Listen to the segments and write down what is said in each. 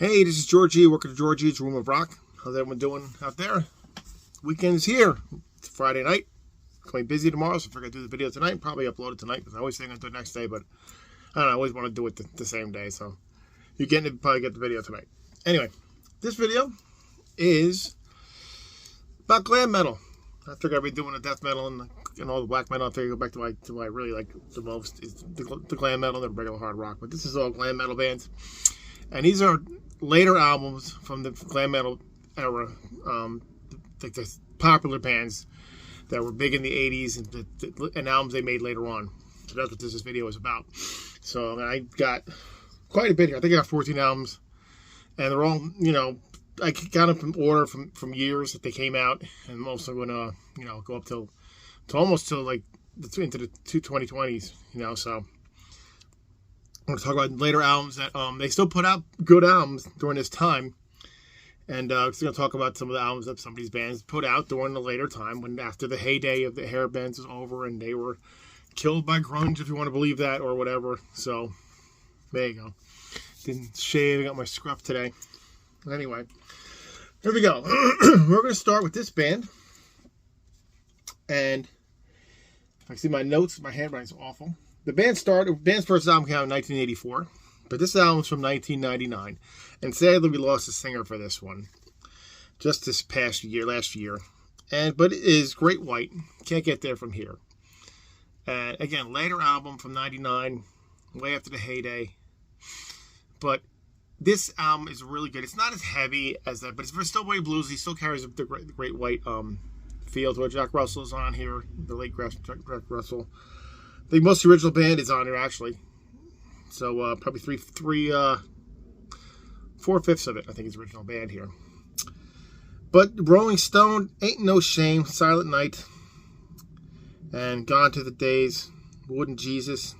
Hey, this is Georgie. Welcome to Georgie's Room of Rock. How's everyone doing out there? Weekend is here. It's Friday night. It's going to be busy tomorrow, so I figured I'd do the video tonight. Probably upload it tonight because I always think I'll do it next day, but I don't know. I always want to do it the same day, so you're getting to probably get the video tonight. Anyway, this video is about glam metal. I figured I'd be doing the death metal and all the black metal. I figured I'd go back to what I really like the most is the glam metal and the regular hard rock. But this is all glam metal bands. And these are later albums from the glam metal era, like the popular bands that were big in the 80s and albums they made later on. So that's what this video is about. So I got quite a bit here. I think I got 14 albums. And they're all, I got them from order from years that they came out. And I'm also going to, go up to almost till like into the 2020s, so. I'm going to talk about later albums that they still put out good albums during this time. And I'm going to talk about some of the albums that some of these bands put out during the later time when after the heyday of the hair bands was over and they were killed by grunge, if you want to believe that, or whatever. So, there you go. Didn't shave. I got my scruff today. Anyway, here we go. We're going to start with this band. And if I see my notes, my handwriting's awful. The band's first album came out in 1984, but this album's from 1999. And sadly, we lost a singer for this one, just this last year. But it is Great White. Can't get there from here. And again, later album from 99, way after the heyday. But this album is really good. It's not as heavy as that, but it's still very bluesy. Still carries the Great White feel to it. Jack Russell's on here, the late Jack Russell. I think most of the original band is on here, actually. So, probably 4/5 of it, I think, is original band here. But Rolling Stone, Ain't No Shame, Silent Night, and Gone to the Days, Wooden Jesus,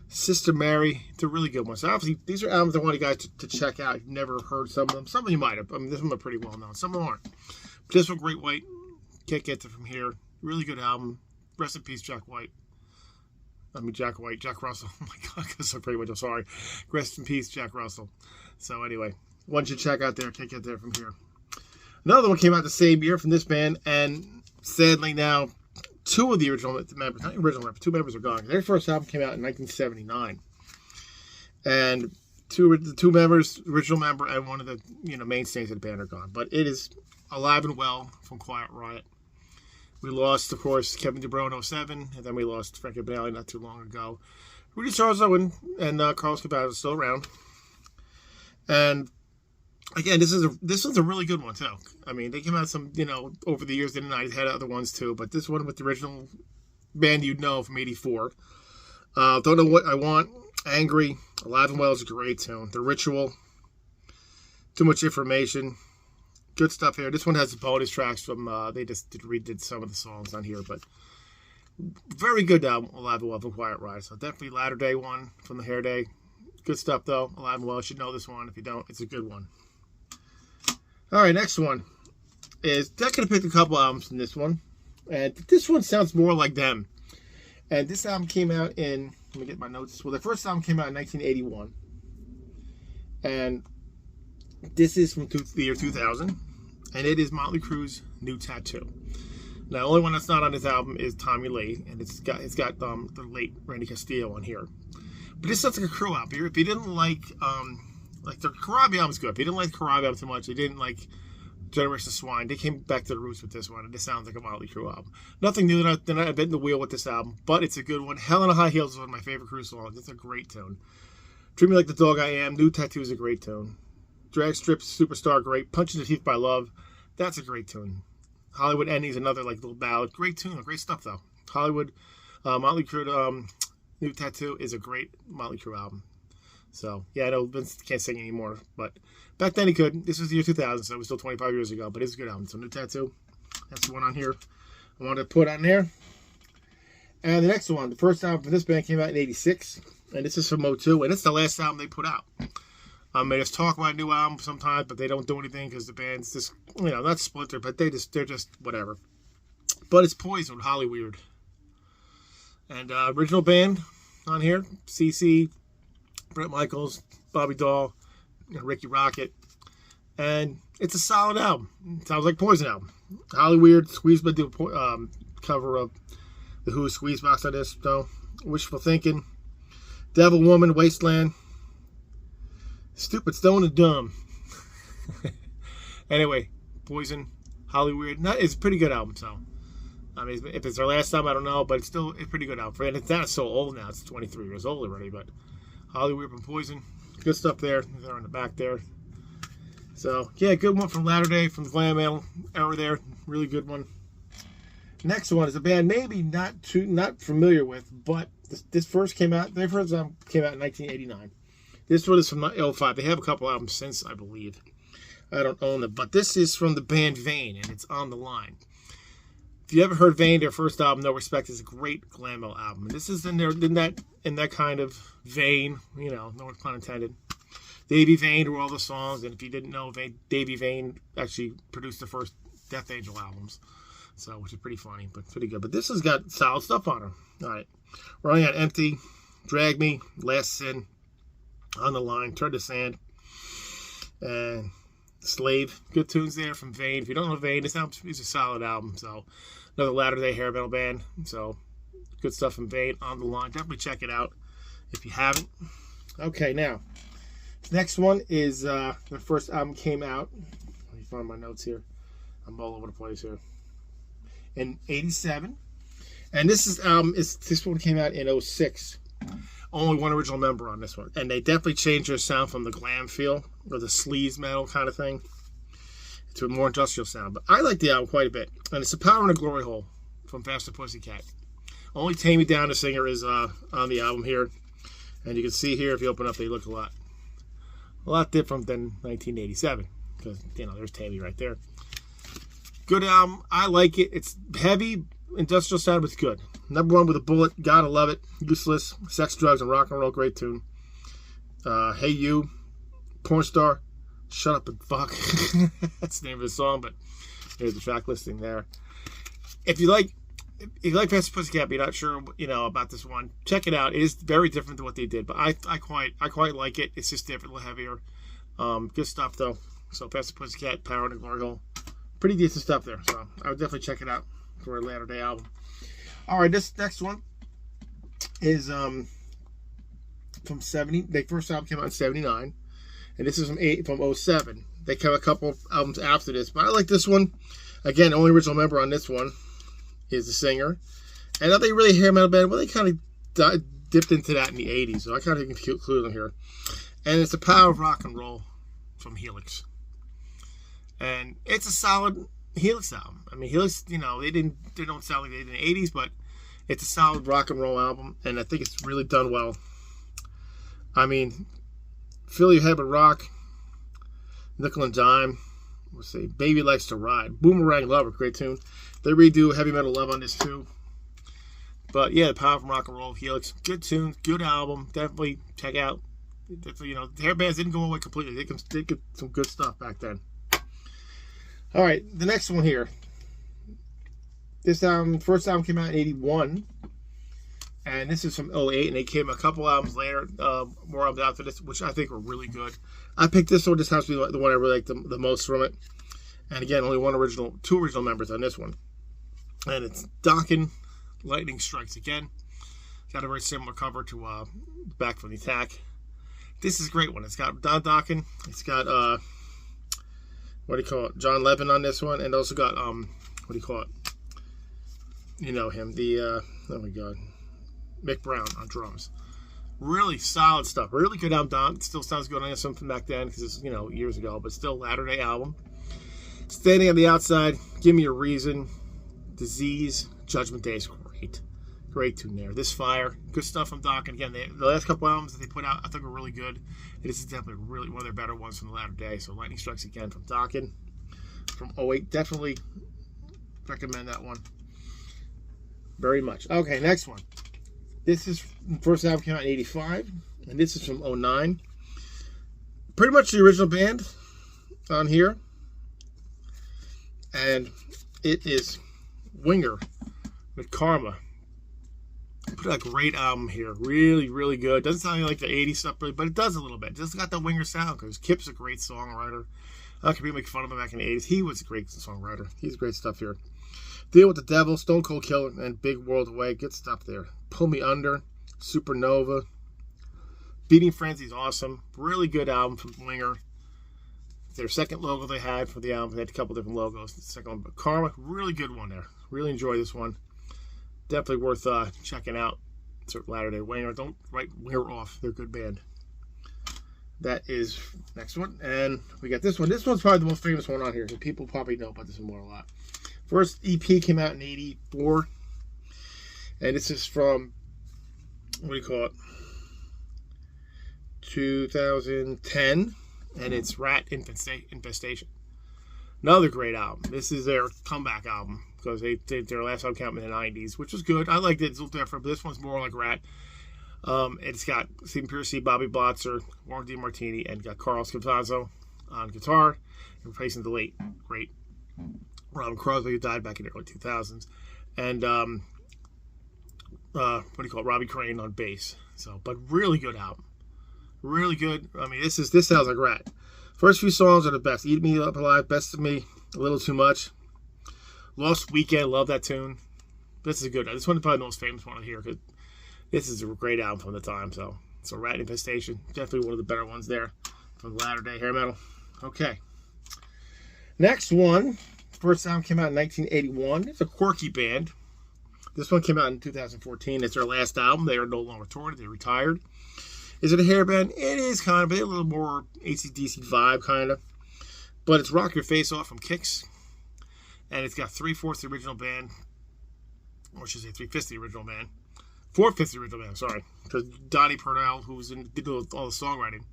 Sister Mary. It's a really good one. So, obviously, these are albums I want you guys to check out. You've never heard some of them. Some of you might have. I mean, this one are pretty well known. Some of them aren't. But this one, Great White, can't get it from here. Really good album. Rest in peace, Jack White. Jack Russell. Oh my God, that's so pretty much. I'm sorry. Rest in peace, Jack Russell. So anyway, one should check out there. Can't get there from here. Another one came out the same year from this band, and sadly now, two of the original members, not original members, two members are gone. Their first album came out in 1979, and the two members, original member and one of the mainstays of the band are gone. But it is alive and well from Quiet Riot. We lost, of course, Kevin DuBrow in 07, and then we lost Frankie Banali not too long ago. Rudy Charles Owen and Carlos Cabana are still around. And again, this one's a really good one too. I mean, they came out some, over the years. They had other ones too, but this one with the original band you'd know from '84. Don't Know What I Want, Angry, Alive and Well is a great tune. The Ritual, Too Much Information. Good stuff here. This one has the bonus tracks from, they just redid some of the songs on here, but very good album, Alive and Well from Quiet Riot. So definitely latter day one from the hair day. Good stuff though, Alive and Well. You should know this one. If you don't, it's a good one. All right, next one is, I could have picked a couple albums from this one, and this one sounds more like them. And this album came out in, let me get my notes. Well, the first album came out in 1981, and this is from the year 2000, and it is Mötley Crüe's New Tattoo. Now, the only one that's not on this album is Tommy Lee, and it's got the late Randy Castillo on here. But this sounds like a Crüe album. If you didn't like the Karabi album's good. If you didn't like the Karabi album too much, you didn't like Generation of Swine, they came back to the roots with this one, and this sounds like a Mötley Crüe album. Nothing new. They're not bending the wheel with this album, but it's a good one. Hell in a High Heels is one of my favorite Crüe songs. It's a great tune. Treat Me Like the Dog I Am, New Tattoo is a great tune. Drag Strip, Superstar, great. Punch in the Teeth by Love, that's a great tune. Hollywood Endings, another little ballad. Great tune, great stuff though. Hollywood, Mötley Crüe, New Tattoo is a great Mötley Crüe album. So, yeah, I know Vince can't sing anymore, but back then he could. This was the year 2000, so it was still 25 years ago, but it's a good album. So, New Tattoo, that's the one on here I wanted to put on there. And the next one, the first album from this band came out in 86, and this is from O2, and it's the last album they put out. They just talk about a new album sometimes, but they don't do anything because the band's just, not splintered, but they're just whatever. But it's Poison with Hollyweird. And original band on here, CC, Bret Michaels, Bobby Dahl, Ricky Rocket. And it's a solid album. It sounds like Poison album. Hollyweird, Squeezebox did a cover of the Who Squeezebox on this, though. Wishful Thinking. Devil Woman, Wasteland. Stupid, Stone, and Dumb. Anyway, Poison, Hollyweird. It's a pretty good album, so. I mean, if it's their last time, I don't know, but it's still a pretty good album. And it's not so old now. It's 23 years old already, but Hollyweird from Poison. Good stuff there. They're on the back there. So, yeah, good one from Latter Day, from the glam metal era there. Really good one. Next one is a band maybe not familiar with, but this first came out, their first album came out in 1989. This one is from 05. They have a couple albums since, I believe. I don't own them, but this is from the band Vain, and it's On the Line. If you ever heard Vain, their first album, No Respect, is a great glam metal album. And this is in that kind of vein, you know, no pun intended. Davey Vain wrote all the songs, and if you didn't know, Davey Vain actually produced the first Death Angel albums, so which is pretty funny, but pretty good. But this has got solid stuff on her. All right, Running on Empty, Drag Me, Last Sin, On the Line, Turn to Sand, and Slave. Good tunes there from Vain. If you don't know Vain, this album is a solid album. So another Latter Day hair metal band. So good stuff from Vain. On the Line. Definitely check it out if you haven't. Okay, now next one is the first album came out. Let me find my notes here. I'm all over the place here. In '87, and this one came out in '06. Only one original member on this one, and they definitely changed their sound from the glam feel or the sleaze metal kind of thing to a more industrial sound. But I like the album quite a bit, and it's "The Power in a Glory Hole" from Faster Pussycat. Only Tammy Down, the singer, is on the album here, and you can see here if you open up, they look a lot different than 1987 because you know there's Tammy right there. Good album. I like it. It's heavy, industrial sound, but it's good. Number one with a bullet. Gotta love it. Useless. Sex, Drugs, and Rock and Roll. Great tune. Hey You. Porn Star. Shut Up and Fuck. That's the name of the song, but there's the track listing there. If you like Faster Pussycat, but you're not sure, you know, about this one, check it out. It is very different than what they did, but I quite like it. It's just different, a little heavier. Good stuff though. So Faster Pussycat, Power in the Glory Hole. Pretty decent stuff there. So I would definitely check it out for a Latter Day album. All right, this next one is from 70. Their first album came out in 79, and this is from 07. They came a couple albums after this, but I like this one. Again, only original member on this one is the singer. And are they really hair metal band? Well, they kind of dipped into that in the 80s, so I kind of include them here. And it's The Power of Rock and Roll from Helix. And it's a solid Helix album. I mean, Helix, you know, they don't sound like they did in the 80s, but it's a solid rock and roll album, and I think it's really done well. I mean, Fill Your Head with Rock, Nickel and Dime, we'll see, Baby Likes to Ride, Boomerang Lover, great tune. They redo Heavy Metal Love on this too. But yeah, The Power from Rock and Roll, Helix, good tune, good album, definitely check out. You know, the hair bands didn't go away completely. They did some good stuff back then. All right, the next one here. This first album came out in 81, and this is from 08, and they came a couple albums later, more albums after this, which I think were really good. I picked this one. This has to be the one I really like the most from it. And again, only two original members on this one. And it's Dokken, Lightning Strikes Again. Got a very similar cover to Back from the Attack. This is a great one. It's got Don Dokken. It's got what do you call it? John Levin on this one, and also got what do you call it? You know him, oh my god, Mick Brown on drums. Really solid stuff. Really good album. Don still sounds good on this one from back then because it's, you know, years ago, but still Latter Day album. Standing on the Outside, Give Me a Reason, Disease, Judgment Day is great tune there. This Fire, good stuff from Dokken. Again, the last couple albums that they put out, I think were really good. This is definitely really one of their better ones from the Latter Day. So Lightning Strikes Again from Dokken from 08. Definitely recommend that one very much. Okay, next one. This is first album came out in 85, and this is from 09. Pretty much the original band on here, and it is Winger with Karma. Put a great album here. Really, really good. Doesn't sound like the 80s stuff, but it does a little bit. Just got the winger sound because Kip's a great songwriter. I could be making fun of him back in the 80s. He was a great songwriter. He's great stuff here. Deal with the Devil, Stone Cold Killer, and Big World Away. Good stuff there. Pull Me Under, Supernova. Beating Frenzy's awesome. Really good album from Winger. Their second logo they had for the album. They had a couple different logos. The second one, but Karma, really good one there. Really enjoy this one. Definitely worth checking out. So Latter-day Winger. Don't write Winger off. They're a good band. That is next one. And we got this one. This one's probably the most famous one on here. So people probably know about this one more a lot. First EP came out in 84. And this is from, what do you call it? 2010. And it's Ratt Infestation. Another great album. This is their comeback album because they did their last album came out in the 90s, which was good. I liked it. It's a little different, but this one's more like Ratt. It's got Stephen Pearcy, Bobby Blotzer, Warren DeMartini, and got Carl Scavazzo on guitar, replacing the late, great Robin Crosby, who died back in the early 2000s. And what do you call it? Robbie Crane on bass. So, but really good album. Really good. I mean, this sounds like Ratt. First few songs are the best. Eat Me Up Alive, Best of Me, A Little Too Much. Lost Weekend, love that tune. This is good. This one is probably the most famous one on here because this is a great album from the time. So Ratt Infestation, definitely one of the better ones there from the latter-day hair metal. Okay. Next one, first album came out in 1981. It's a quirky band. This one came out in 2014. It's their last album. They are no longer touring. They retired. Is it a hair band? It is kind of, but a little more AC/DC vibe, kind of. But it's Rock Your Face Off from Kix. And it's got 3/4 the original band. Or I should say 3/5 the original band. 4/5 the original band, sorry. Because Donnie Purnell, who did all the songwriting,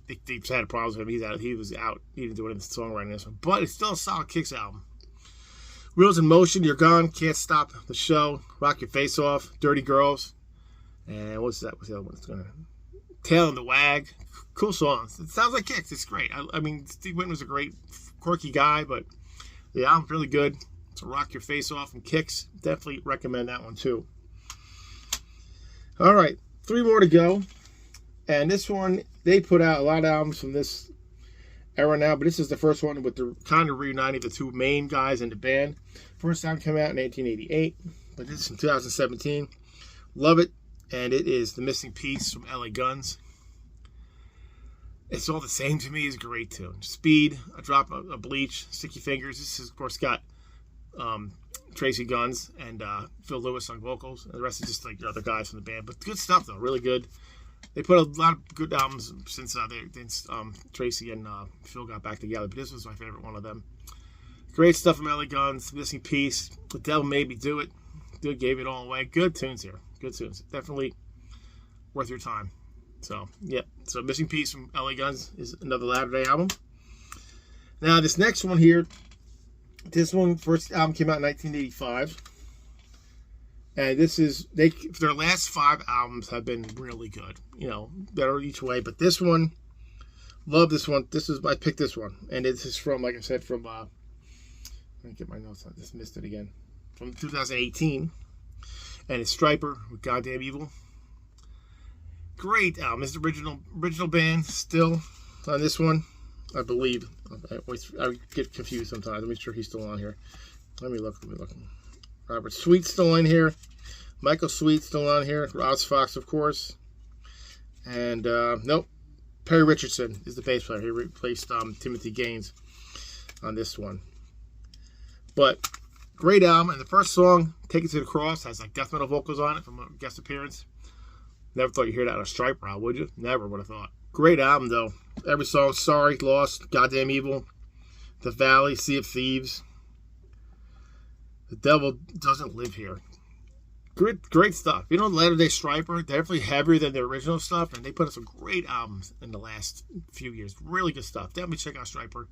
they had problems with him. He was out. He didn't do any songwriting this one. But it's still a solid Kix album. Wheels in Motion, You're Gone, Can't Stop the Show, Rock Your Face Off, Dirty Girls. And what's that? What's the other one? It's going to... Tail and the Wag. Cool songs. It sounds like Kix. It's great. I mean, Steve Winton was a great, quirky guy, but the album's really good. So Rock Your Face Off and Kix. Definitely recommend that one too. All right. 3 more to go. And this one, they put out a lot of albums from this era now, but this is the first one with the kind of reuniting the two main guys in the band. First album came out in 1988, but this is in 2017. Love it. And it is The Missing Piece from LA Guns. It's All the Same to Me is a great tune. Speed, A Drop of Bleach, Sticky Fingers. This is, of course, got Tracy Guns and Phil Lewis on vocals. And the rest is just like the other guys from the band. But good stuff, though. Really good. They put a lot of good albums since Tracy and Phil got back together. But this was my favorite one of them. Great stuff from LA Guns. Missing Piece. The Devil Made Me Do It. Good, Gave It All Away. Good tunes here. Good tunes. Definitely worth your time. So, yeah. So, Missing Piece from LA Guns is another Latter-day album. Now, this next one here, this one, first album came out in 1985. And this is, their last 5 albums have been really good. You know, better each way. But this one, love this one. I picked this one. And this is from, like I said, from, let me get my notes on this. Missed it again. From 2018. And it's Stryper with Goddamn Evil. Great album. It's the original band still on this one, I believe. I get confused sometimes. Let me make sure he's still on here. Let me look. Robert Sweet's still in here. Michael Sweet's still on here. Ross Fox, of course. And, nope. Perry Richardson is the bass player. He replaced Timothy Gaines on this one. But... great album, and the first song, Take It to the Cross, has like death metal vocals on it from a guest appearance. Never thought you'd hear that on a Stryper album, would you? Never would have thought. Great album, though. Every song, Sorry, Lost, Goddamn Evil, The Valley, Sea of Thieves, The Devil Doesn't Live Here. Great stuff. You know, latter-day Stryper, definitely heavier than their original stuff, and they put out some great albums in the last few years. Really good stuff. Definitely check out Stryper,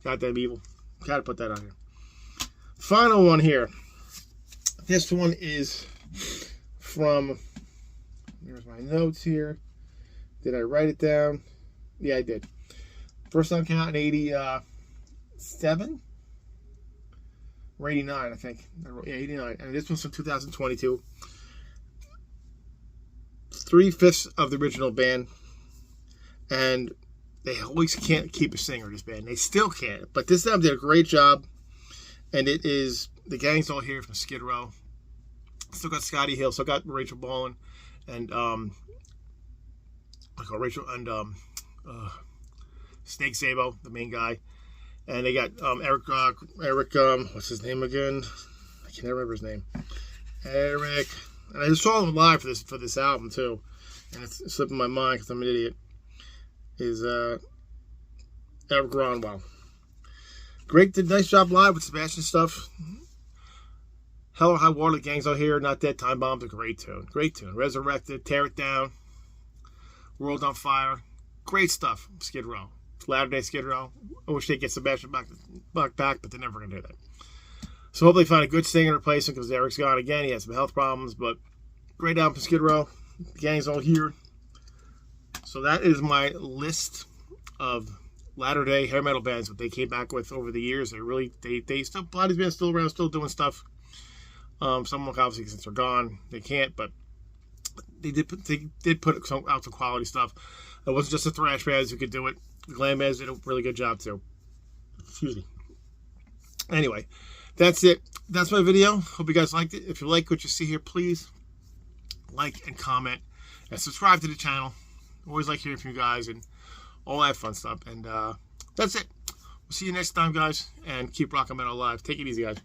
Goddamn Evil. Gotta put that on here. Final one here. This one is from, here's my notes here. Did I write it down? Yeah, I did. First time came out in 87? Or 89, I think. Yeah, 89. And this one's from 2022. 3/5 of the original band, and they always can't keep a singer, this band. They still can't. But this album did a great job, and it is, the gang's all here from Skid Row. Still got Scotty Hill, still got Rachel Ballin, and Rachel and Snake Sabo, the main guy, and they got Eric. What's his name again? I can't remember his name. Eric. And I just saw him live for this album too, and it's slipping my mind because I'm an idiot. Is Eric Gronwell. Great, did a nice job live with Sebastian stuff. Hell or High Water, the gang's out here. Not Dead, Time Bomb's a great tune. Great tune. Resurrected, Tear It Down, World on Fire. Great stuff. Skid Row. Latter-day Skid Row. I wish they'd get Sebastian back, but they're never going to do that. So hopefully find a good singer to replace him because Eric's gone again. He has some health problems, but great album from Skid Row. The gang's all here. So that is my list of latter-day hair metal bands that they came back with over the years. They still, a lot of these bands still around, still doing stuff. Some obviously since they're gone, they can't, but they did put out some quality stuff. It wasn't just the thrash bands who could do it. The glam bands did a really good job too. Excuse me. Anyway, that's it. That's my video. Hope you guys liked it. If you like what you see here, please like and comment and subscribe to the channel. Always like hearing from you guys and all that fun stuff. And that's it. We'll see you next time, guys. And keep rocking metal alive. Take it easy, guys.